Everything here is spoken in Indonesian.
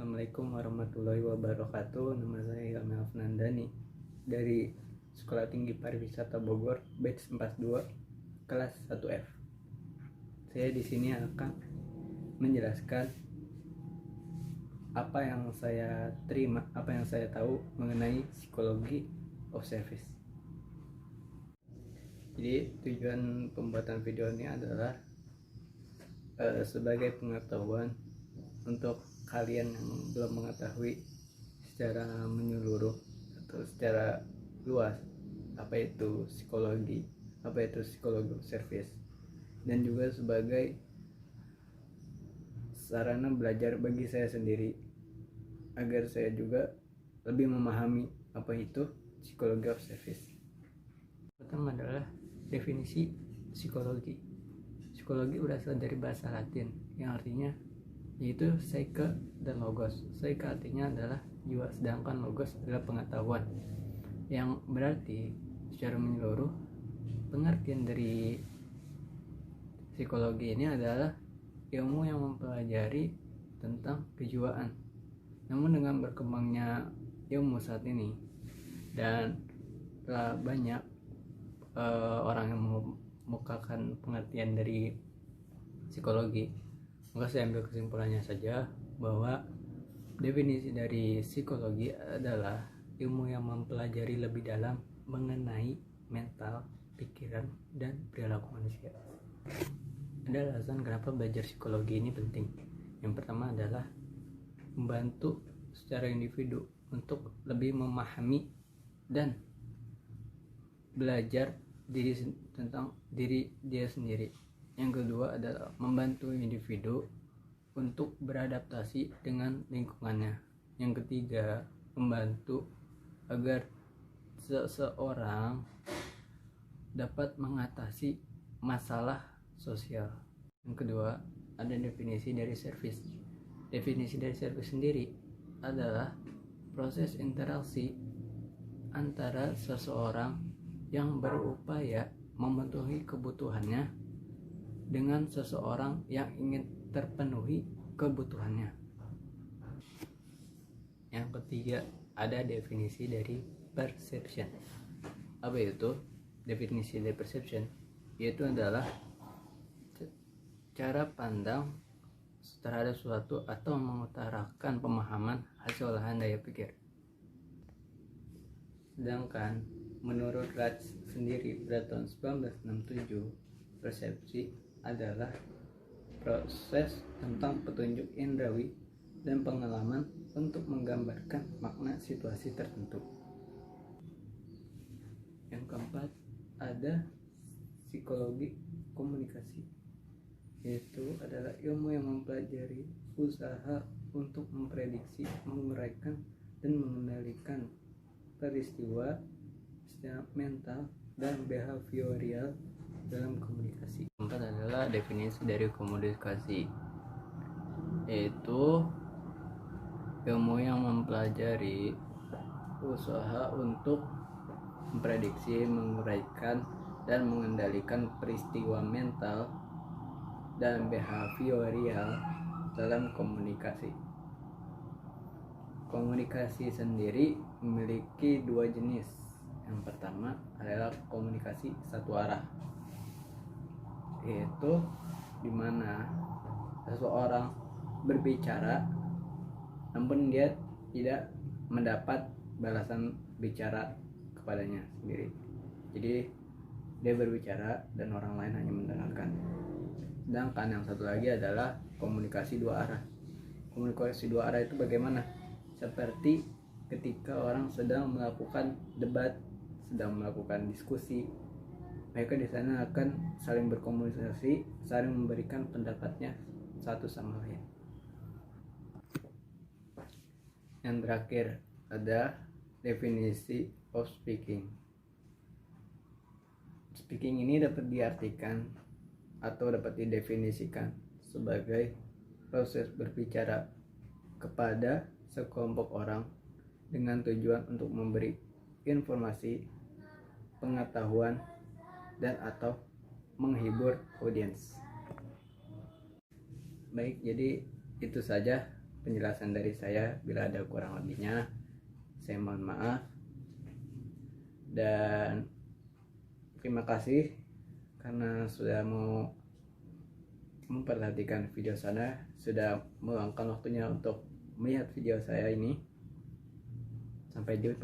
Assalamualaikum warahmatullahi wabarakatuh. Nama saya Ilmi Afnandani dari Sekolah Tinggi Pariwisata Bogor, batch 42, kelas 1F. Saya di sini akan menjelaskan apa yang saya terima, apa yang saya tahu mengenai psikologi of service. Jadi tujuan pembuatan video ini adalah sebagai pengetahuan untuk kalian yang belum mengetahui secara menyeluruh atau secara luas apa itu psikologi of service, dan juga sebagai sarana belajar bagi saya sendiri agar saya juga lebih memahami apa itu psikologi of service. Pertama adalah definisi psikologi. Psikologi berasal dari bahasa Latin yang artinya yaitu psyche dan logos. Psyche artinya adalah jiwa, sedangkan logos adalah pengetahuan, yang berarti secara menyeluruh pengertian dari psikologi ini adalah ilmu yang mempelajari tentang kejiwaan. Namun dengan berkembangnya ilmu saat ini dan telah banyak orang yang mengemukakan pengertian dari psikologi, maka saya ambil kesimpulannya saja bahwa definisi dari psikologi adalah ilmu yang mempelajari lebih dalam mengenai mental, pikiran, dan perilaku manusia. Ada alasan kenapa belajar psikologi ini penting. Yang pertama adalah membantu secara individu untuk lebih memahami dan belajar tentang diri dia sendiri. Yang kedua adalah membantu individu untuk beradaptasi dengan lingkungannya. Yang ketiga, membantu agar seseorang dapat mengatasi masalah sosial. Yang kedua, ada definisi dari service. Definisi dari service sendiri adalah proses interaksi antara seseorang yang berupaya memenuhi kebutuhannya dengan seseorang yang ingin terpenuhi kebutuhannya. Yang ketiga, ada definisi dari perception. Apa itu definisi dari perception? Yaitu adalah cara pandang terhadap sesuatu atau mengutarakan pemahaman hasil olahan daya pikir. Sedangkan menurut Ratz sendiri pada tahun 1967, persepsi adalah proses tentang petunjuk indrawi dan pengalaman untuk menggambarkan makna situasi tertentu. Yang keempat, ada psikologi komunikasi, yaitu adalah ilmu yang mempelajari usaha untuk memprediksi, menguraikan, dan mengendalikan peristiwa secara mental dan behavioral dalam komunikasi. Keempat adalah definisi dari komunikasi, yaitu ilmu yang mempelajari usaha untuk memprediksi, menguraikan, dan mengendalikan peristiwa mental dan behavioral dalam komunikasi. Komunikasi sendiri memiliki dua jenis. Yang pertama adalah komunikasi satu arah, yaitu dimana seseorang berbicara namun dia tidak mendapat balasan bicara kepadanya sendiri. Jadi dia berbicara dan orang lain hanya mendengarkan. Sedangkan yang satu lagi adalah komunikasi dua arah. Komunikasi dua arah itu bagaimana? Seperti ketika orang sedang melakukan debat, sedang melakukan diskusi, mereka di sana akan saling berkomunikasi, saling memberikan pendapatnya satu sama lain. Yang terakhir ada definisi of speaking. Speaking ini dapat diartikan atau dapat didefinisikan sebagai proses berbicara kepada sekelompok orang dengan tujuan untuk memberi informasi, pengetahuan, dan atau menghibur audiens. Baik, jadi itu saja penjelasan dari saya. Bila ada kurang lebihnya, saya mohon maaf. Dan terima kasih karena sudah mau memperhatikan video saya, sudah meluangkan waktunya untuk melihat video saya ini. Sampai jumpa.